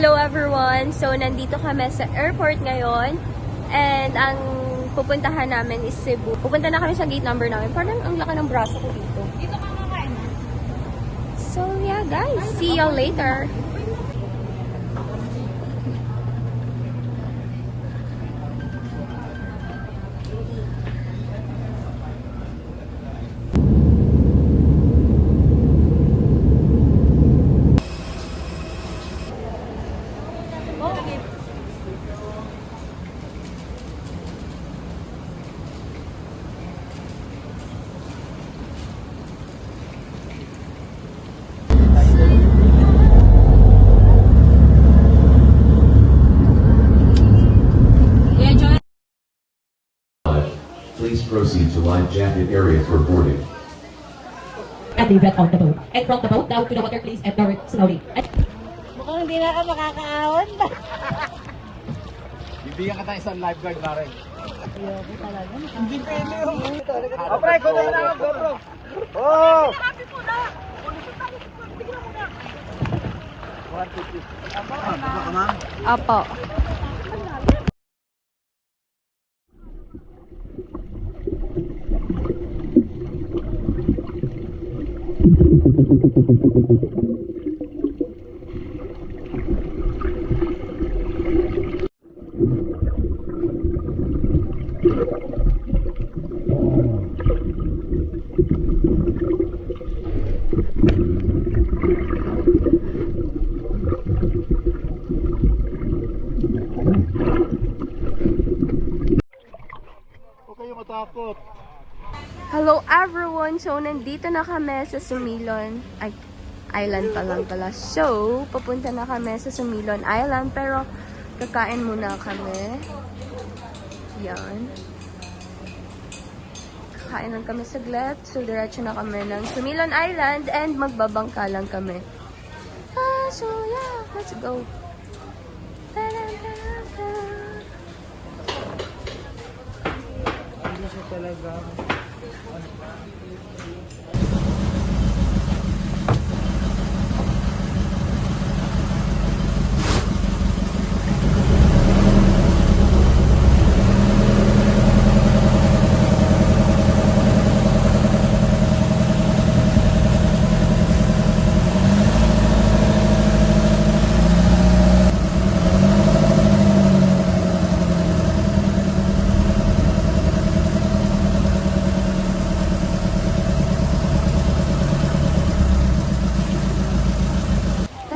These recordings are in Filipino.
Hello everyone! So, nandito kami sa airport ngayon. And ang pupuntahan namin is Cebu. Pupunta na kami sa gate number namin. Parang ang laki ng braso ko dito. Dito ka kakain. So, yeah guys. See you later! Please proceed to life jacket area for boarding. And they went on the boat. And from the boat down to the water, please enter slowly. And Mukhang hindi na ka makakaahon. Bibigyan ka tayo isang lifeguard na rin. Ayoko talaga. Hindi pwede yung... O, pre, ko naman ako, GoPro. Oh! Apo. Huwag kayo matakot. Hello everyone! So, nandito na kami sa Sumilon. Ay, island pa lang pala. So, papunta na kami sa Sumilon Island. Pero, kakain muna kami. Yan. Kakain lang kami saglit. So, diretso na kami ng Sumilon Island. And magbabangka lang kami. So yeah, let's go. Hindi siya talaga.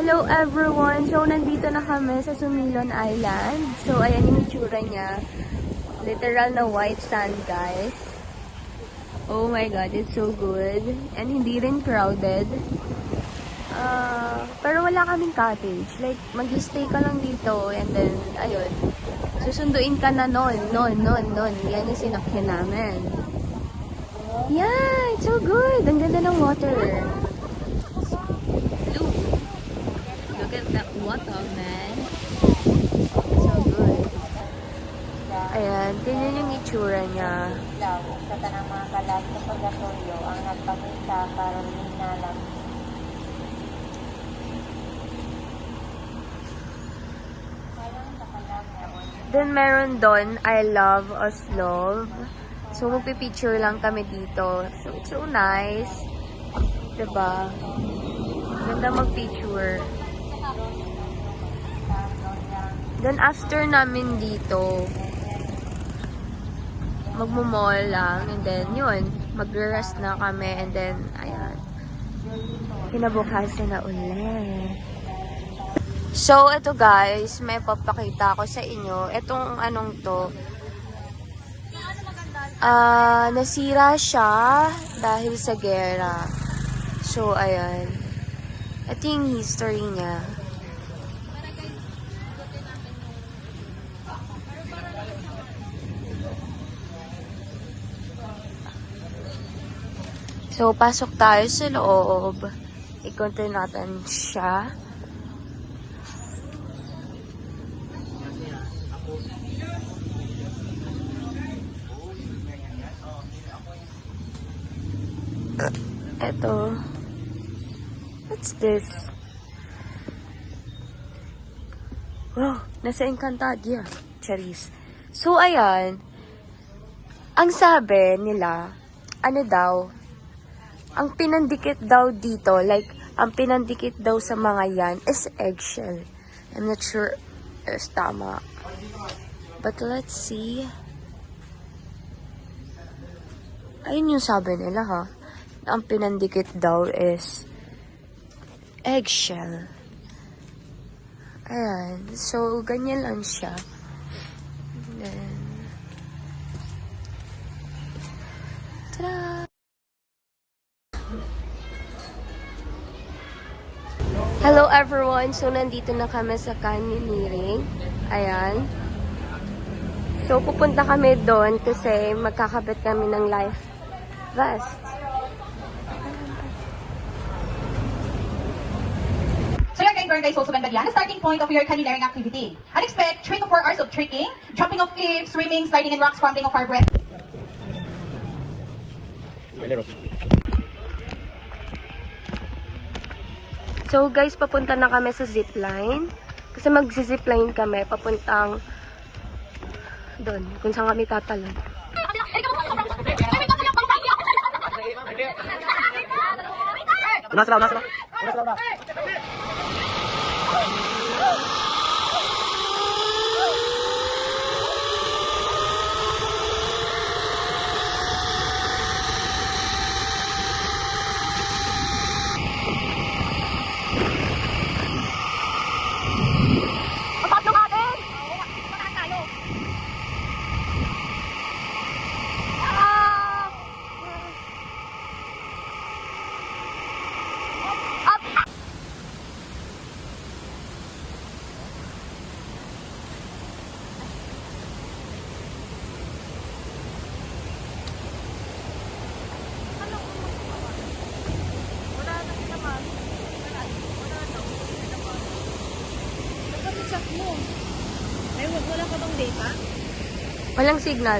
Hello everyone! So, nandito na kami sa Sumilon Island. So, ayan yung itsura niya. Literal na white sand, guys. Oh my god, it's so good. And hindi rin crowded. Pero wala kaming cottage. Like, mag-stay ka lang dito and then, ayun. Susunduin ka na nun. Yan yung sinakyan namin. Yeah, it's so good. Ang ganda ng water. Look at that water, man. So good. Ayan, tingnan yung itsura niya. Daw, sa tanang mga kalat sa pagkasuyo ang nagpakita para minalang. Then meron doon, I love Oslo. So magpipicture lang kami dito. So it's so nice. Diba? Ganda mag-picture. Then after namin dito, magmo-mall lang. And then yun, magre-rest na kami. And then, ayan. Kinabukasan na ulit. So, ito guys, may papakita ko sa inyo. Itong anong to, nasira siya dahil sa gera. So, ayan. Ito yung history niya. So, pasok tayo sa loob. Ikontin natin siya. Eto. What's this? Wow, nasa Encantadia. Charis. So, ayan. Ang sabi nila, ano daw, ang pinandikit daw dito, like, ang pinandikit daw sa mga yan is eggshell. I'm not sure if tama. But let's see. Ayun yung sabi nila, ha. Ang pinandikit daw is eggshell. Ayan. So, ganyan lang siya. And then, tada! Hello everyone! So, nandito na kami sa canyoneering. Ayan. So, pupunta kami doon kasi magkakabit kami ng life vest. So yan guys, also ganda yan. The starting point of your canyoneering activity. And expect 3 to 4 hours of trekking, jumping off cliffs, swimming, sliding in rocks, scrambling off our breath. So guys, papunta na kami sa zipline. Kasi mag-zipline kami papuntang doon, kung saan kami tatalon. Una sila. Walang signal.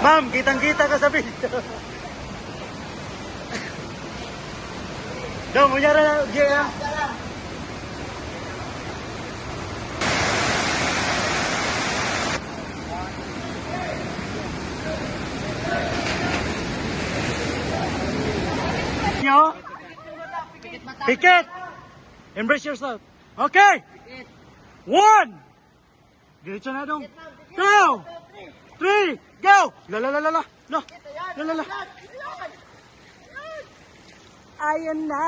Ma'am, kitang-kita ka sa video. Dong, unyara na, Gia. Nyo? Pikit! Embrace yourself. Okay! 1! Diretso na dong. 2! 3, go! La. Ayan na.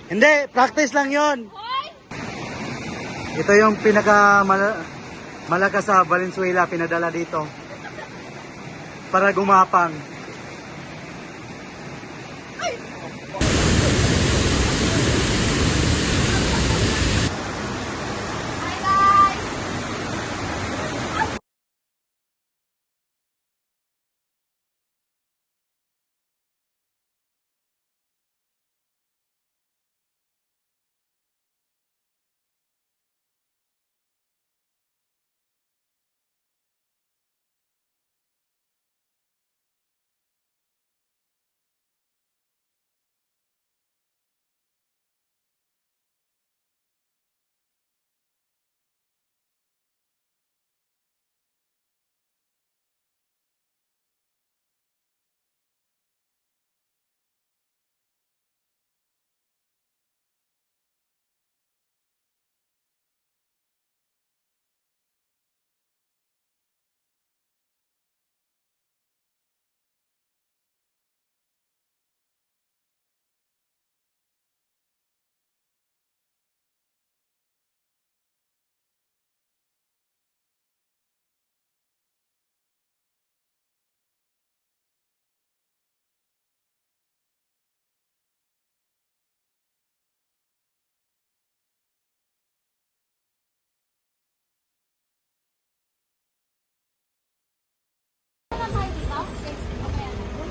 Hindi, practice lang 'yon. Ito yung malakas sa Valenzuela pinadala dito para gumapang.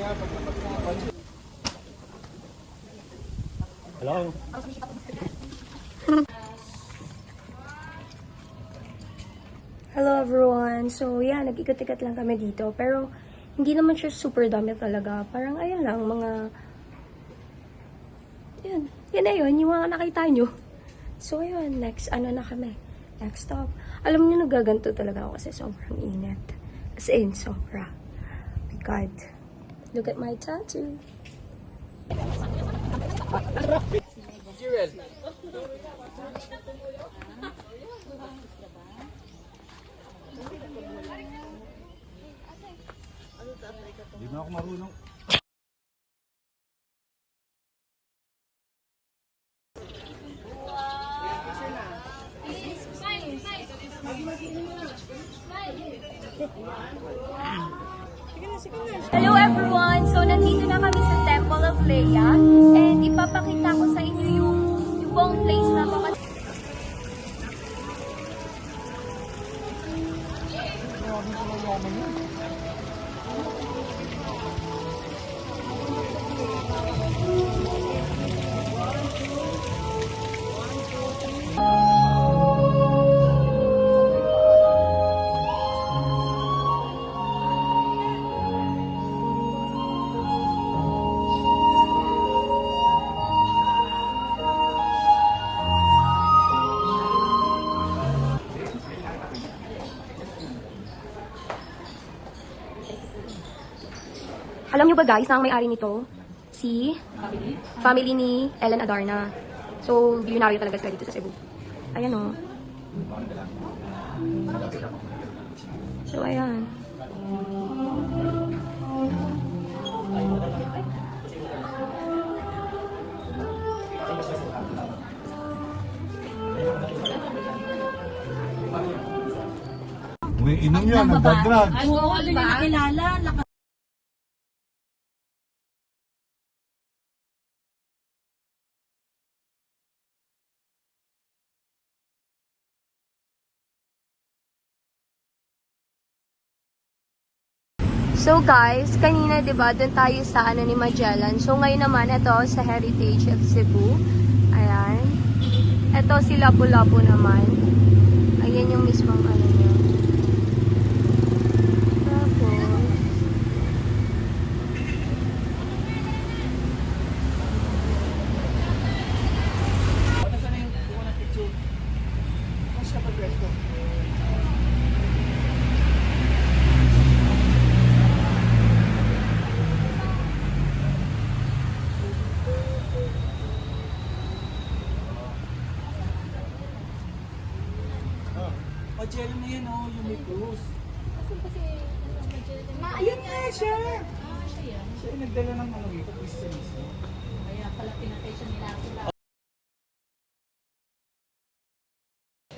Hello? Hello everyone! So yeah, nag-ikot-ikot lang kami dito. Pero hindi naman siya super dami talaga. Parang ayun lang, mga... Yan na yun, yung mga nakita nyo. So ayun, next ano na kami. Next stop. Alam niyo, nagaganto talaga ako kasi sobrang init. As in, sobra. My God. Look at my tattoo. Hindi na ako marunong. Hello everyone! So, nandito na kami sa Temple of Leia. And ipapakita ko sa inyo yung buong place na baka... Alam nyo ba guys, na ang may-ari nito? Si family ni Ellen Adarna. So, bilyonaryo talaga sila dito sa Cebu. Ayan o. So, ayan. Inom yan, nagdadrag. Ay, oo, doon yung nakilala. So guys, kanina 'di ba doon tayo sa ano ni Magellan. So ngayon naman ito sa Heritage of Cebu. Ayan. Ito si Lapu-Lapu naman. Ayan yung mismong ano niya. Tapos Magellan na yan, oh, yung may cruise. Ayun nga siya! Siya yung nagdala ng ano ito, Christianismo. Kaya pala pinatay siya nila sila.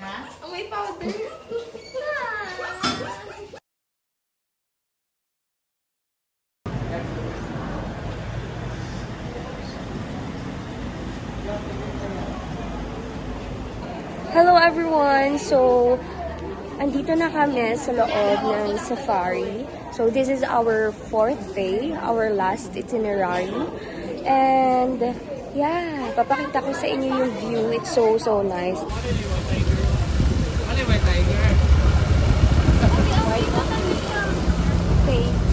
Ha? Oh, may powder! hello everyone! So, andito na kami sa loob ng safari. So, this is our 4th day, our last itinerary. And, yeah, papakita ko sa inyo yung view. It's so, so nice. Okay.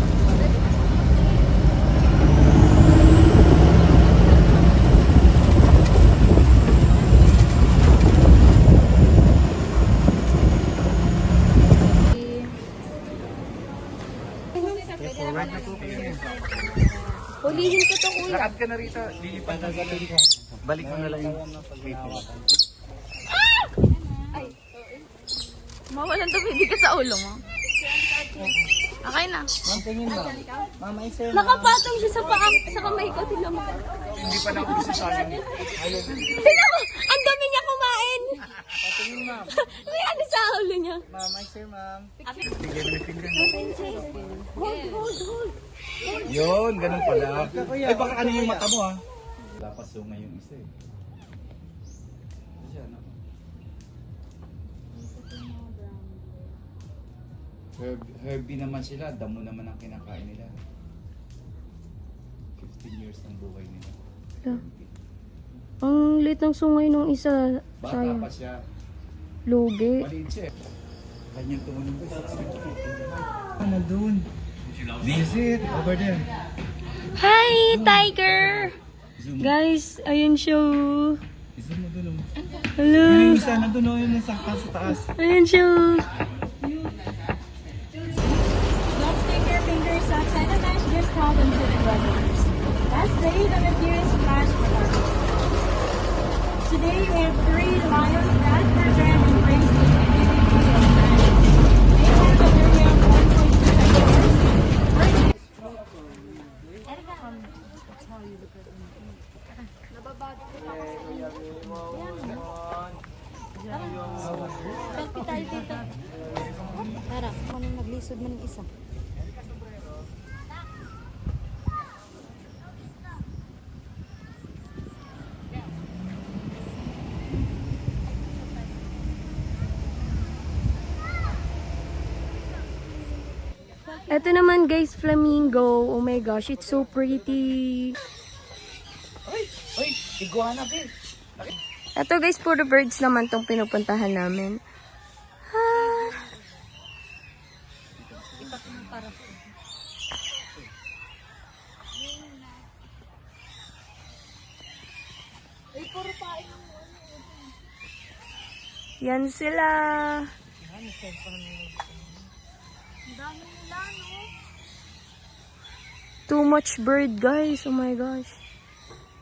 Hulihin ko to, kuya. Lakad ka na rito, lilipan ka sa balik mo na lang yung Mawalan tumibig ka sa ulo mo. Okay na. Ma'am, tingin mo. Mama, isa Nakapatong siya sa paa, sa kamay ko. Tingnan mo. hindi pa nakuha sa akin. Tingnan mo! Ang dami niya kumain! Patingin, ma'am. May ano sa ulo niya. Mama, sir, ma'am. Bigyan mo na finger. Hold. Yun, ganun pala. Ay, baka ano yung mata mo, ha? Lapaso nga yung isa, eh. Herbie naman sila, damo naman ang kinakain nila. years ng buhay nila. Ang lit ng sungay nung isa. Bata Sayang. pa siya. Lugi. Maliit siya. Kanyang tumunin ko. Nandun. Visit over there. Hi, tiger! Guys, ayun siya. Zoom mo dun. Hello. Yung isa nandun o yun sa taas. Ayun siya. Don't stick your fingers outside the mesh, just hold them to the brothers. Last day, the materials flash for Today, we have 3 lions that program embrace the community of friends. They have a area of 1.2 hectares. Selfie tayo dito. Tara, kung naglisod man ng isa. Ito naman guys, flamingo. Oh my gosh, it's so pretty. Ay, iguana ka. Ito guys, puro birds naman tong pinupuntahan namin. Ah. Yan sila. Too much bird guys. Oh my gosh.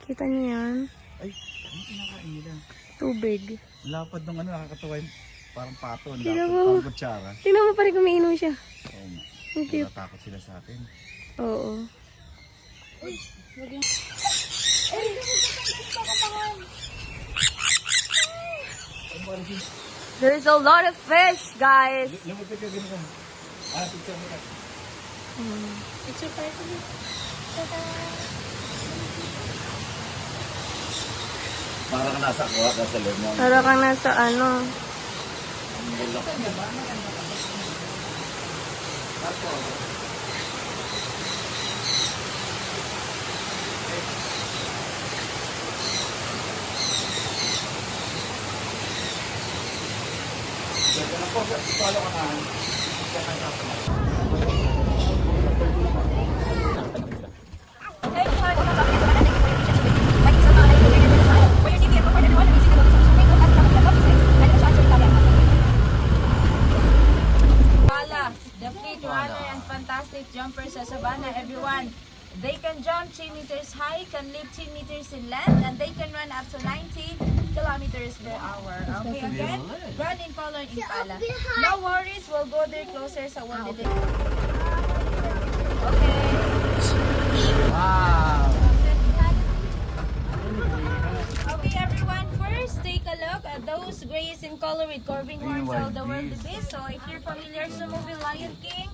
Kita niyo yan? Ay, ano kinakain nila? Tubig. Lapad nung nakakatawa yung parang pato. Tingnan Lapad, mo. parang kutsara. Tingnan mo pa rin kumiinom siya. Oo nga. Ang cute. Natatakot sila sa atin. Oo. There's a lot of fish, guys. Lumapit ka ganun ka. Picture mo ka. Picture tayo dito. Parang ka nasa kuha ka sa lemon. Para kang nasa ano. The fleet runner and fantastic jumper sa Savannah, everyone. They can jump 3 meters high, can live 10 meters in length, and they can run up to 90 kilometers per hour. Okay, again, run in color Impala. No worries, we'll go there closer sa one day. Okay. Wow! Okay, everyone, first take a look at those grays in color with curving horns all the world the best. So if you're familiar sa movie Lion King,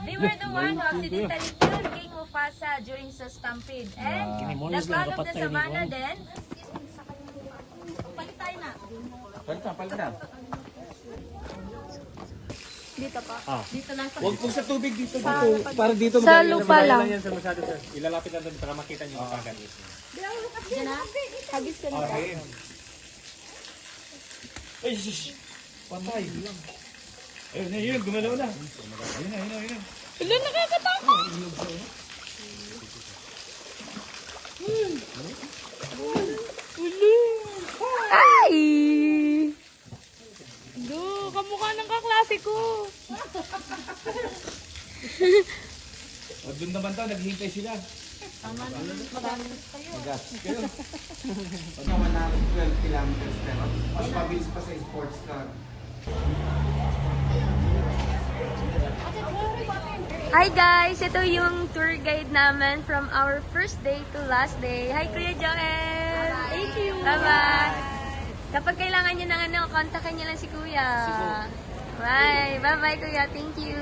they were the one who accidentally killed King Mufasa during sa stampede. And the clan of the savannah then, palit tayo na. Palitan. Dito pa. Dito lang sa Huwag po sa tubig dito. Para dito. Sa lupa lang. Ilalapit lang doon para makita niyo yung kagat. Hagis ka na. Ay, shush! Patay. Ayun na, yun. Gumalaw na. Ayun na. Ilo, nakakatakot! Ay! Kamukha ng kaklase ko. O, doon naman daw, naghihintay sila. Magastos kayo. Pag naman na 12 kilometers pero mas mabilis pa sa sports car. Hi guys! Ito yung tour guide namin from our first day to last day. Hi Kuya Joel! Thank you! Bye-bye! Kapag kailangan nyo ng kontakin nyo lang si Kuya. Bye! Bye-bye Kuya! Thank you!